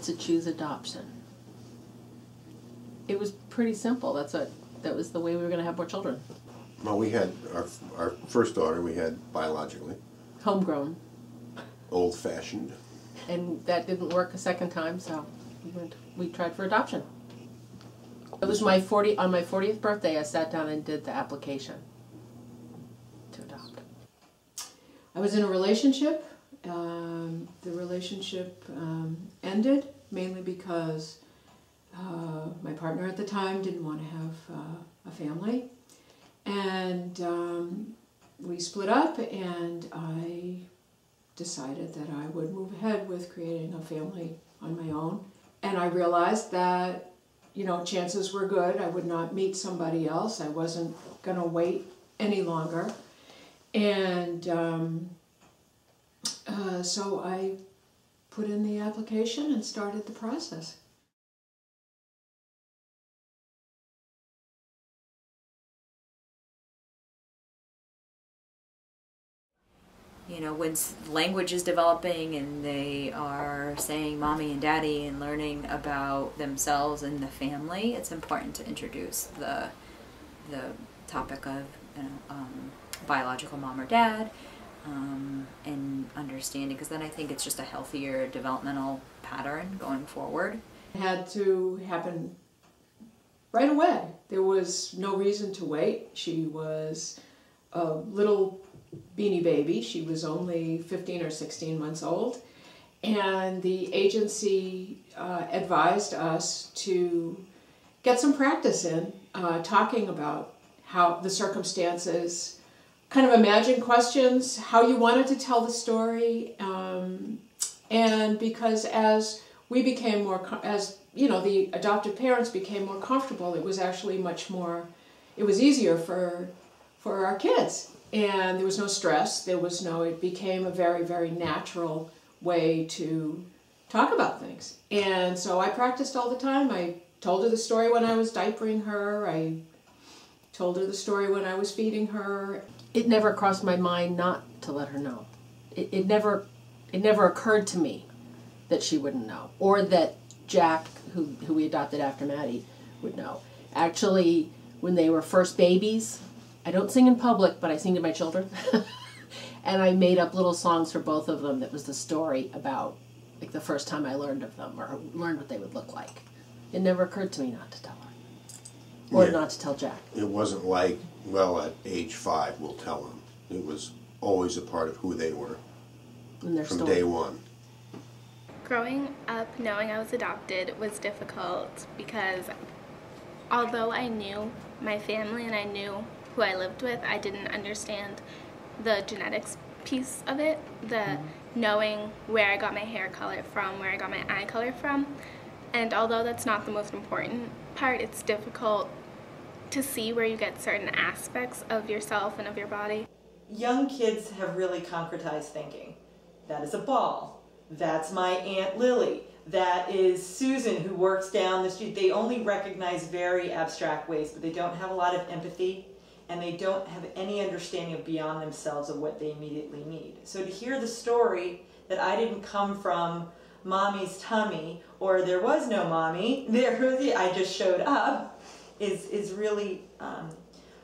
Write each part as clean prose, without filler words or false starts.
to choose adoption? It was pretty simple. That was the way we were going to have more children. Well, we had our first daughter, we had biologically. Homegrown. Old-fashioned. And that didn't work a second time, so we tried for adoption. It was on my 40th birthday, I sat down and did the application to adopt. I was in a relationship. The relationship ended mainly because my partner at the time didn't want to have a family. And we split up, and I decided that I would move ahead with creating a family on my own. And I realized that, chances were good. I would not meet somebody else. I wasn't going to wait any longer. And so I put in the application and started the process. When language is developing and they are saying mommy and daddy and learning about themselves and the family, it's important to introduce the topic of biological mom or dad and understanding, because then I think it's just a healthier developmental pattern going forward. It had to happen right away. There was no reason to wait. She was a little beanie baby. She was only 15 or 16 months old, and the agency advised us to get some practice in talking about how the circumstances, kind of imagine questions, how you wanted to tell the story, and because as we became the adoptive parents became more comfortable, it was actually it was easier for our kids. And there was no stress, it became a very, very natural way to talk about things. And so I practiced all the time. I told her the story when I was diapering her. I told her the story when I was feeding her. It never crossed my mind not to let her know. It never occurred to me that she wouldn't know, or that Jack, who we adopted after Maddie, would know. Actually, when they were first babies, I don't sing in public, but I sing to my children. And I made up little songs for both of them that was the story about the first time I learned of them or learned what they would look like. It never occurred to me not to tell her. Or not to tell Jack. It wasn't like, well, at age 5 we'll tell them. It was always a part of who they were from day one. Growing up knowing I was adopted was difficult because although I knew my family and I knew who I lived with, I didn't understand the genetics piece of it, the knowing where I got my hair color from, where I got my eye color from. And although that's not the most important part, it's difficult to see where you get certain aspects of yourself and of your body. Young kids have really concretized thinking. That is a ball. That's my Aunt Lily. That is Susan, who works down the street. They only recognize very abstract ways, but they don't have a lot of empathy, and they don't have any understanding of beyond themselves of what they immediately need. So to hear the story that I didn't come from mommy's tummy, or there was no mommy, I just showed up, is really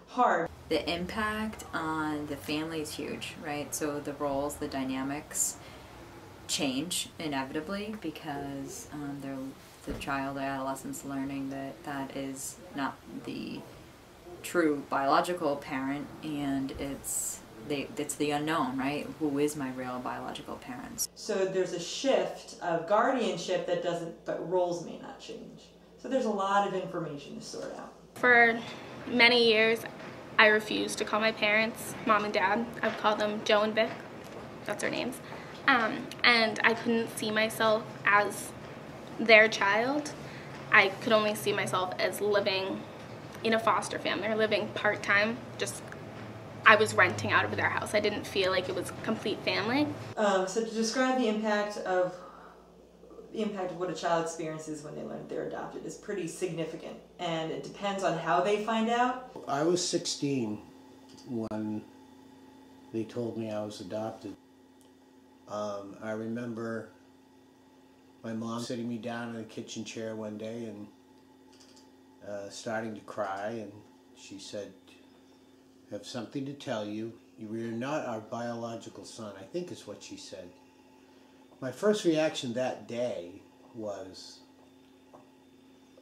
hard. The impact on the family is huge, right? So the roles, the dynamics change inevitably because the child or adolescent's learning that is not the true biological parent, and it's the unknown, right? Who is my real biological parent? So there's a shift of guardianship but roles may not change. So there's a lot of information to sort out. For many years, I refused to call my parents mom and dad. I would call them Joe and Vic. That's their names. And I couldn't see myself as their child. I could only see myself as living in a foster family or living part-time. I was renting out of their house. I didn't feel like it was complete family. So to describe the impact of what a child experiences when they learn they're adopted is pretty significant, and it depends on how they find out. I was 16 when they told me I was adopted. I remember my mom sitting me down in the kitchen chair one day and starting to cry, and she said, "I have something to tell you. You are not our biological son," I think is what she said. My first reaction that day was,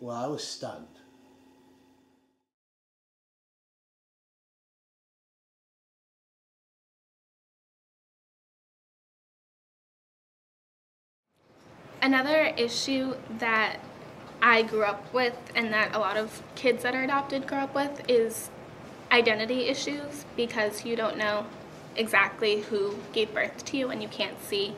well, I was stunned. Another issue that I grew up with, and that a lot of kids that are adopted grow up with, is identity issues, because you don't know exactly who gave birth to you and you can't see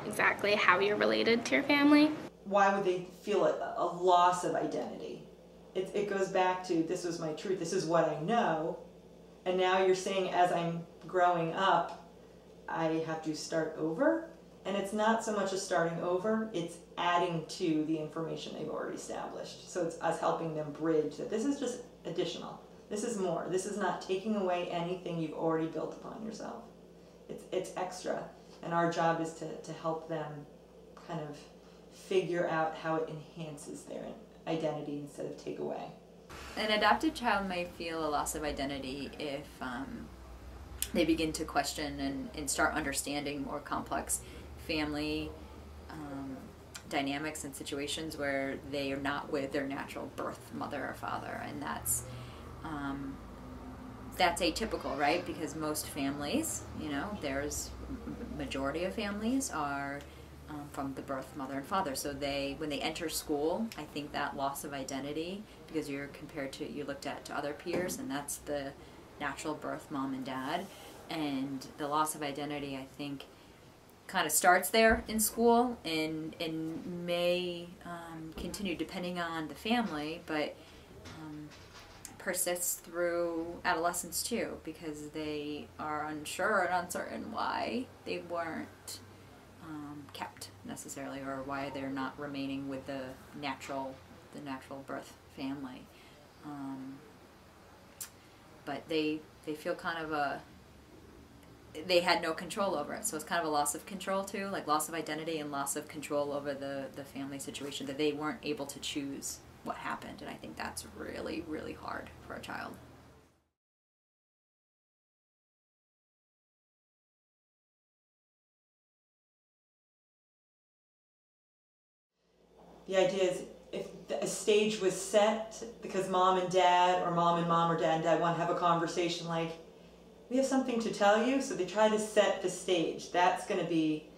exactly how you're related to your family. Why would they feel a loss of identity? It goes back to, this was my truth, this is what I know, and now you're saying as I'm growing up, I have to start over? And it's not so much as starting over, it's adding to the information they've already established. So it's us helping them bridge that this is just additional. This is more. This is not taking away anything you've already built upon yourself. It's extra. And our job is to help them kind of figure out how it enhances their identity instead of take away. An adopted child may feel a loss of identity if they begin to question and start understanding more complex family dynamics and situations where they are not with their natural birth mother or father, and that's atypical, right? Because most families, there's majority of families are from the birth mother and father. So when they enter school, I think that loss of identity, because you're compared to, you looked at to other peers, and that's the natural birth mom and dad, and the loss of identity, I think, kind of starts there in school and may continue depending on the family, but persists through adolescence too, because they are unsure and uncertain why they weren't kept necessarily, or why they're not remaining with the natural birth family. But they feel kind of they had no control over it, so it's kind of a loss of control too, like loss of identity and loss of control over the family situation, that they weren't able to choose what happened, and I think that's really, really hard for a child. The idea is, if a stage was set because mom and dad, or mom or dad and dad want to have a conversation like, we have something to tell you, so they try to set the stage. That's going to be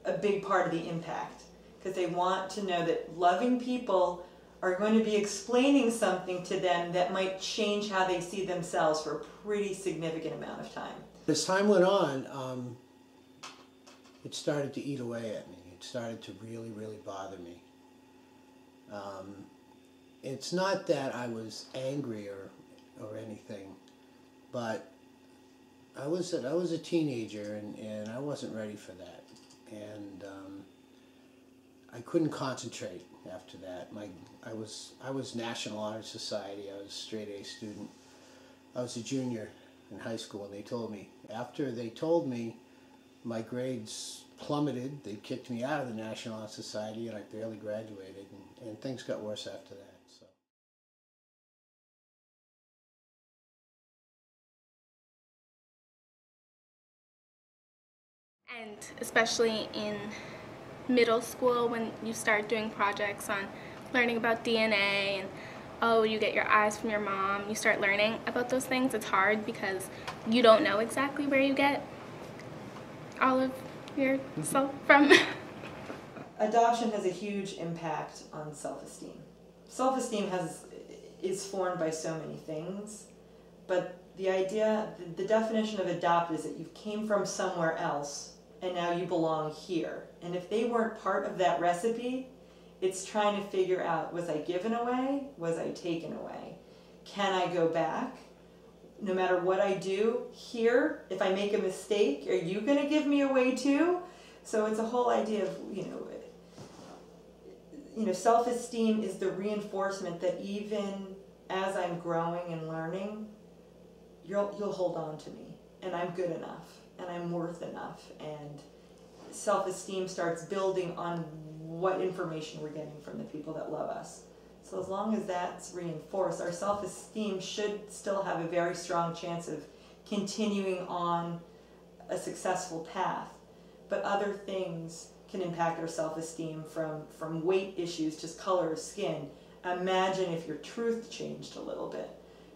a big part of the impact, because they want to know that loving people are going to be explaining something to them that might change how they see themselves for a pretty significant amount of time. As time went on, it started to eat away at me. It started to really, really bother me. It's not that I was angry or anything, but I was a teenager, and I wasn't ready for that, and I couldn't concentrate after that. I was National Honor Society. I was a straight A student. I was a junior in high school, and after they told me my grades plummeted, they kicked me out of the National Honor Society, and I barely graduated, and things got worse after that. So. And especially in middle school, when you start doing projects on learning about DNA, and you get your eyes from your mom, you start learning about those things, it's hard because you don't know exactly where you get all of your self from. Adoption has a huge impact on self-esteem. Self-esteem is formed by so many things, but the definition of adopt is that you came from somewhere else and now you belong here. And if they weren't part of that recipe, it's trying to figure out, was I given away? Was I taken away? Can I go back? No matter what I do here, if I make a mistake, are you going to give me away too? So it's a whole idea of, self-esteem is the reinforcement that even as I'm growing and learning, you'll hold on to me, and I'm good enough, and I'm worth enough, and self-esteem starts building on what information we're getting from the people that love us. So as long as that's reinforced, our self-esteem should still have a very strong chance of continuing on a successful path. But other things can impact our self-esteem, from weight issues, just color of skin. Imagine if your truth changed a little bit.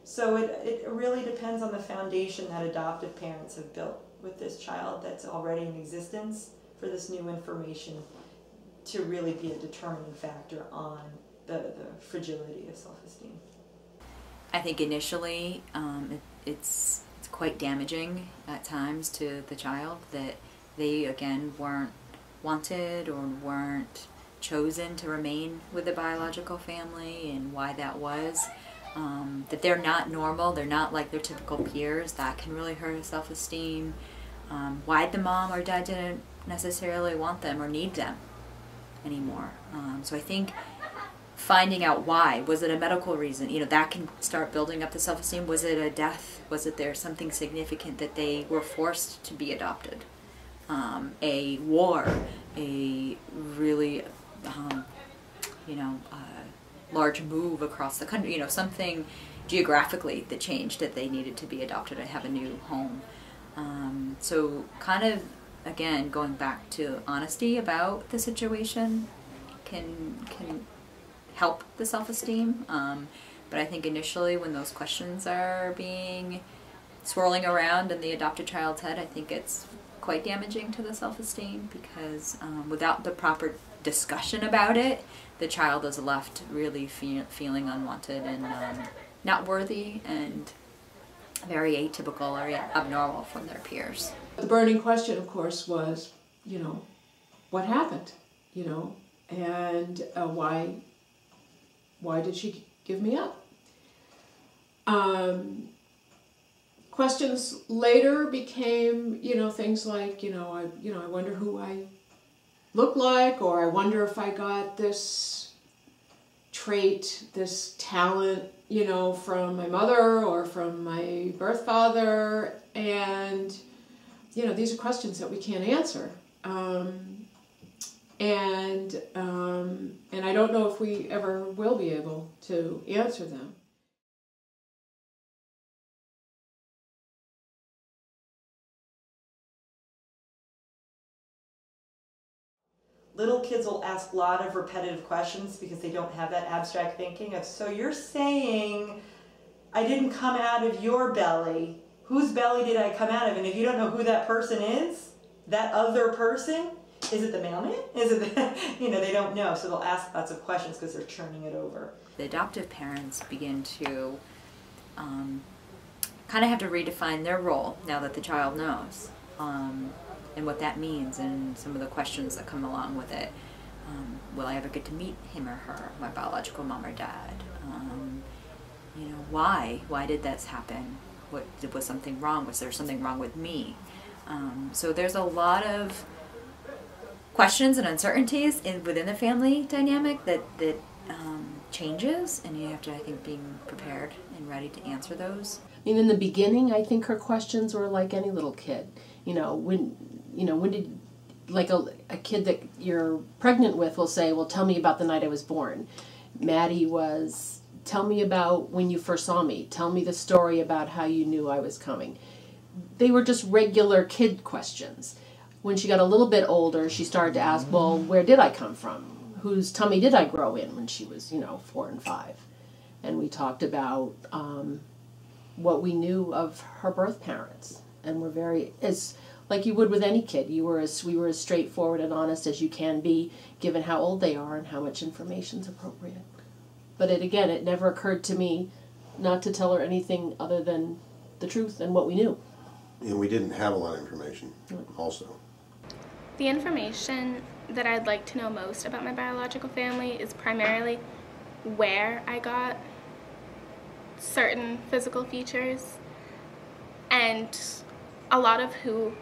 So it really depends on the foundation that adoptive parents have built with this child that's already in existence for this new information to really be a determining factor on the fragility of self-esteem. I think initially it's quite damaging at times to the child that they, again, weren't wanted or weren't chosen to remain with the biological family, and why that was. That they're not normal, they're not like their typical peers. That can really hurt his self-esteem. Why the mom or dad didn't necessarily want them or need them anymore. So I think finding out why. Was it a medical reason? You know, that can start building up the self-esteem. Was it a death? Was it there something significant that they were forced to be adopted? A war, a really, large move across the country, you know, something geographically that changed that they needed to be adopted and have a new home. So kind of, again, going back to honesty about the situation can help the self-esteem. But I think initially when those questions are being swirling around in the adopted child's head, I think it's quite damaging to the self-esteem, because without the proper discussion about it, the child is left really feeling unwanted and not worthy and very atypical or abnormal from their peers. The burning question, of course, was, what happened, and why did she give me up? Questions later became, things like, I wonder who I look like, or I wonder if I got this trait, this talent, from my mother or from my birth father. And, these are questions that we can't answer. And I don't know if we ever will be able to answer them. Little kids will ask a lot of repetitive questions because they don't have that abstract thinking of, so you're saying I didn't come out of your belly. Whose belly did I come out of? And if you don't know who that person is, that other person, is it the mailman? Is it the, they don't know. So they'll ask lots of questions because they're churning it over. The adoptive parents begin to kind of have to redefine their role now that the child knows. And what that means, and some of the questions that come along with it. Will I ever get to meet him or her, my biological mom or dad? Why? Why did this happen? Was something wrong? Was there something wrong with me? So there's a lot of questions and uncertainties within the family dynamic that changes, and you have to, I think, be prepared and ready to answer those. In the beginning, I think her questions were like any little kid. When did, like a kid that you're pregnant with will say, well, tell me about the night I was born. Maddie was, tell me about when you first saw me. Tell me the story about how you knew I was coming. They were just regular kid questions. When she got a little bit older, she started to ask, well, where did I come from? Whose tummy did I grow in when she was, 4 and 5? And we talked about what we knew of her birth parents. And we're very, like you would with any kid, we were as straightforward and honest as you can be, given how old they are and how much information is appropriate. But it never occurred to me not to tell her anything other than the truth and what we knew. And we didn't have a lot of information, also. The information that I'd like to know most about my biological family is primarily where I got certain physical features and a lot of who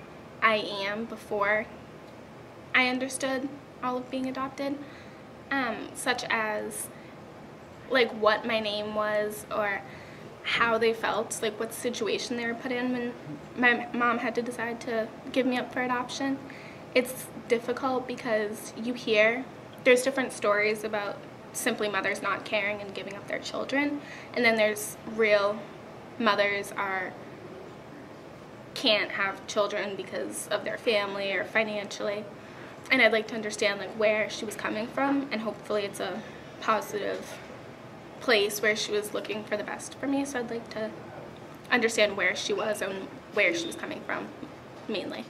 I am before I understood all of being adopted, such as like what my name was or how they felt, like what situation they were put in when my mom had to decide to give me up for adoption. It's difficult because you hear there's different stories about simply mothers not caring and giving up their children, and then there's real mothers can't have children because of their family or financially. And I'd like to understand like where she was coming from, and hopefully it's a positive place where she was looking for the best for me. So I'd like to understand where she was and where she was coming from, mainly.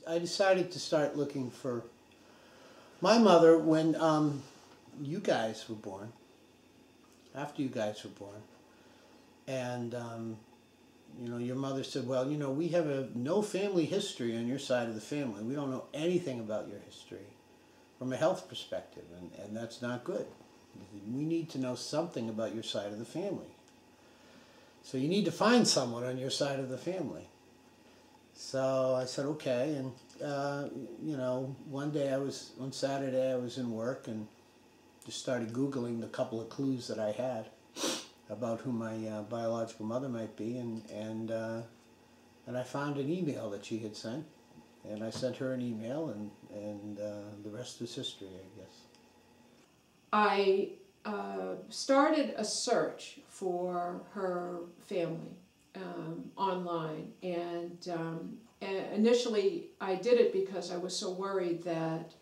I decided to start looking for my mother when you guys were born, after you guys were born. And, you know, your mother said, well, you know, we have no family history on your side of the family. We don't know anything about your history from a health perspective, and that's not good. We need to know something about your side of the family. So you need to find someone on your side of the family. So I said, okay, and, you know, one Saturday I was in work and just started Googling the couple of clues that I had about who my biological mother might be, and I found an email that she had sent, and I sent her an email, and the rest is history, I guess. I started a search for her family online, and initially I did it because I was so worried that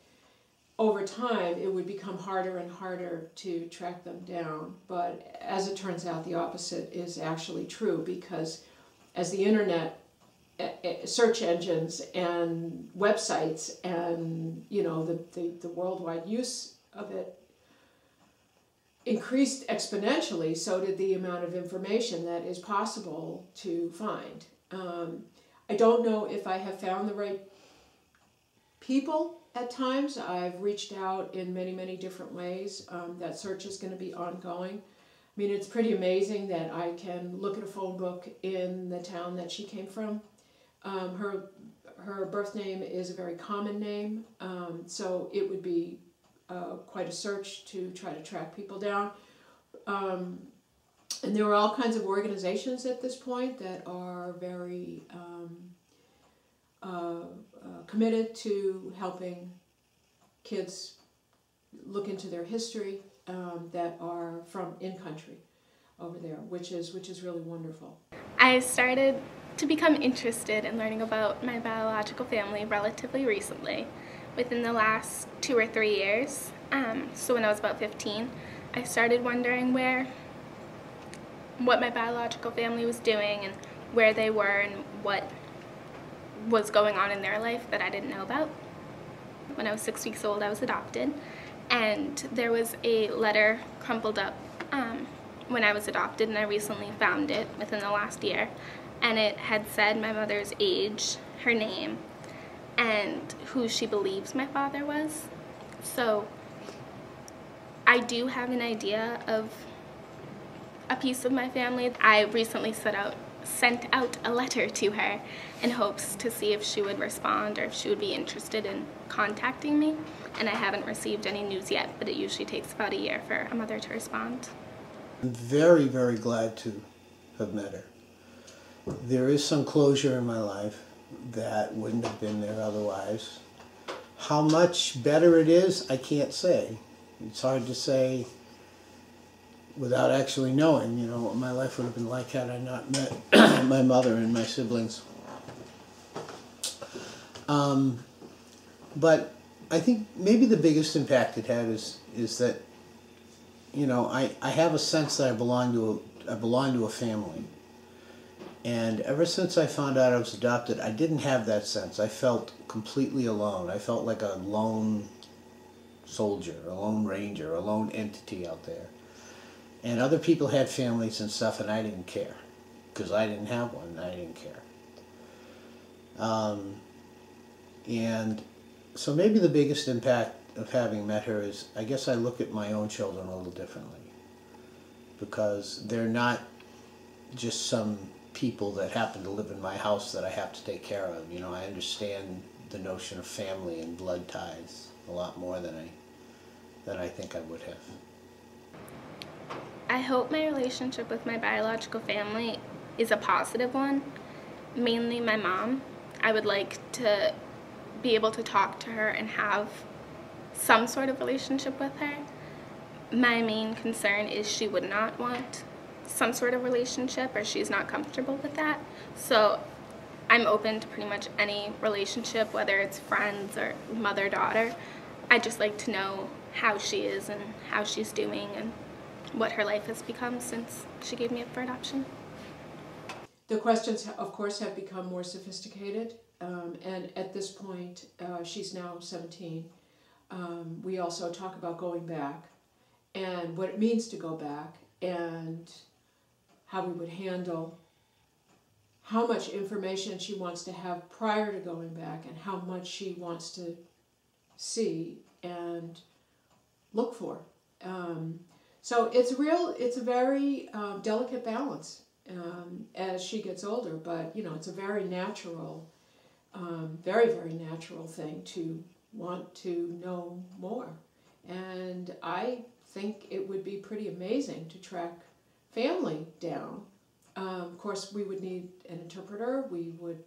over time it would become harder and harder to track them down. But as it turns out, the opposite is actually true, because as the internet search engines and websites and, you know, the worldwide use of it increased exponentially, so did the amount of information that is possible to find. I don't know if I have found the right people at times. I've reached out in many, many different ways. That search is going to be ongoing. I mean, it's pretty amazing that I can look at a phone book in the town that she came from. Her birth name is a very common name, so it would be quite a search to try to track people down. And there are all kinds of organizations at this point that are very committed to helping kids look into their history that are from in-country over there, which is really wonderful. I started to become interested in learning about my biological family relatively recently, within the last 2 or 3 years. So when I was about 15, I started wondering what my biological family was doing and where they were and what was going on in their life that I didn't know about. When I was 6 weeks old, I was adopted, and there was a letter crumpled up when I was adopted, and I recently found it within the last year, and it had said my mother's age, her name, and who she believes my father was. So I do have an idea of a piece of my family. I recently sent out a letter to her in hopes to see if she would respond or if she would be interested in contacting me, and I haven't received any news yet, but it usually takes about a year for a mother to respond. I'm very, very glad to have met her. There is some closure in my life that wouldn't have been there otherwise. How much better it is, I can't say. It's hard to say without actually knowing, you know, what my life would have been like had I not met my mother and my siblings. But I think maybe the biggest impact it had is that, you know, I have a sense that I belong to a family. And ever since I found out I was adopted, I didn't have that sense. I felt completely alone. I felt like a lone soldier, a lone ranger, a lone entity out there. And other people had families and stuff, and I didn't care, because I didn't have one, and I didn't care. And so maybe the biggest impact of having met her is, I guess I look at my own children a little differently, because they're not just some people that happen to live in my house that I have to take care of. You know, I understand the notion of family and blood ties a lot more than I think I would have. I hope my relationship with my biological family is a positive one. Mainly my mom. I would like to be able to talk to her and have some sort of relationship with her. My main concern is she would not want some sort of relationship, or she's not comfortable with that. So I'm open to pretty much any relationship, whether it's friends or mother-daughter. I just like to know how she is and how she's doing and what her life has become since she gave me up for adoption. The questions, of course, have become more sophisticated, and at this point, she's now 17. We also talk about going back and what it means to go back and how we would handle how much information she wants to have prior to going back and how much she wants to see and look for. So it's a very delicate balance as she gets older, but it's a very natural, very, very natural thing to want to know more. And I think it would be pretty amazing to track family down. Of course, we would need an interpreter. We would,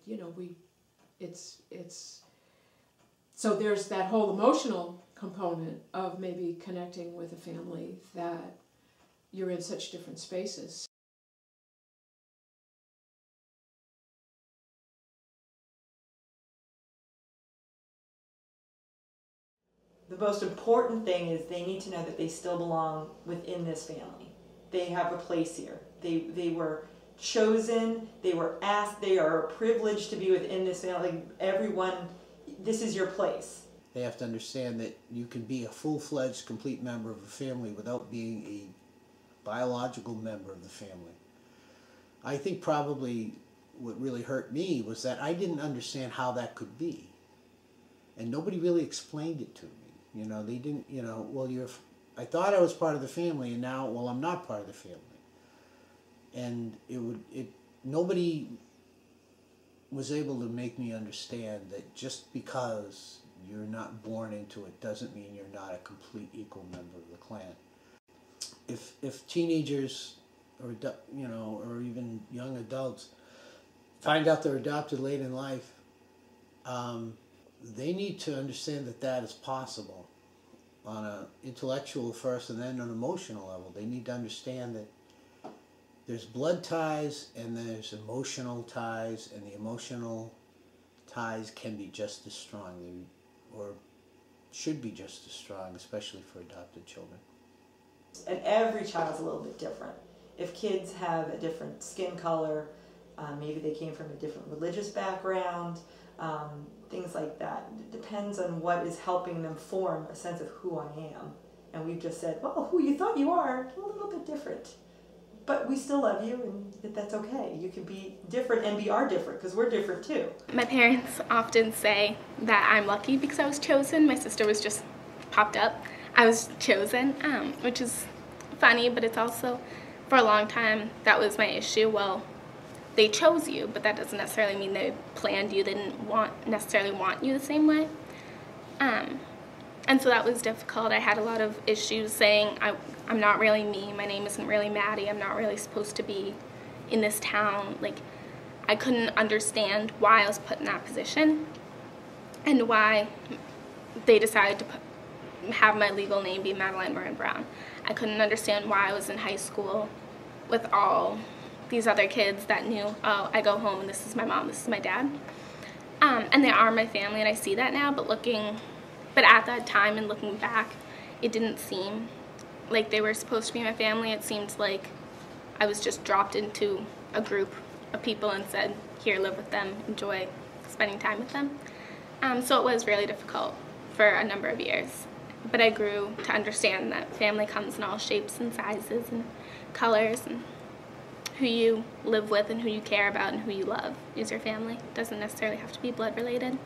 so there's that whole emotional component of maybe connecting with a family that you're in such different spaces. The most important thing is they need to know that they still belong within this family. They have a place here. They were chosen, they were asked, they are privileged to be within this family. Like everyone, this is your place. They have to understand that you can be a full-fledged, complete member of a family without being a biological member of the family. I think probably what really hurt me was that I didn't understand how that could be. And nobody really explained it to me. They didn't, I thought I was part of the family, and now, well, I'm not part of the family. And nobody was able to make me understand that just because you're not born into it doesn't mean you're not a complete equal member of the clan. If teenagers or even young adults find out they're adopted late in life, they need to understand that that is possible on an intellectual first and then on an emotional level. They need to understand that there's blood ties and there's emotional ties, and the emotional ties can be just as strong, or should be just as strong, especially for adopted children. And every child's a little bit different. If kids have a different skin color, maybe they came from a different religious background, things like that. It depends on what is helping them form a sense of who I am. And we've just said, well, who you thought you are, a little bit different. But we still love you, and that's okay. You can be different and be our different, because we're different too. My parents often say that I'm lucky because I was chosen. My sister was just popped up. I was chosen, which is funny, but it's also, for a long time, that was my issue. Well, they chose you, but that doesn't necessarily mean they planned you. They didn't necessarily want you the same way. And so that was difficult. I had a lot of issues saying, I'm not really me. My name isn't really Maddie. I'm not really supposed to be in this town. Like, I couldn't understand why I was put in that position and why they decided to have my legal name be Madeline Moran Brown. I couldn't understand why I was in high school with all these other kids that knew, oh, I go home and this is my mom, this is my dad. And they are my family, and I see that now, but at that time and looking back, it didn't seem like they were supposed to be my family. It seemed like I was just dropped into a group of people and said, here, live with them, enjoy spending time with them. So it was really difficult for a number of years. But I grew to understand that family comes in all shapes and sizes and colors, and who you live with and who you care about and who you love is your family. It doesn't necessarily have to be blood related.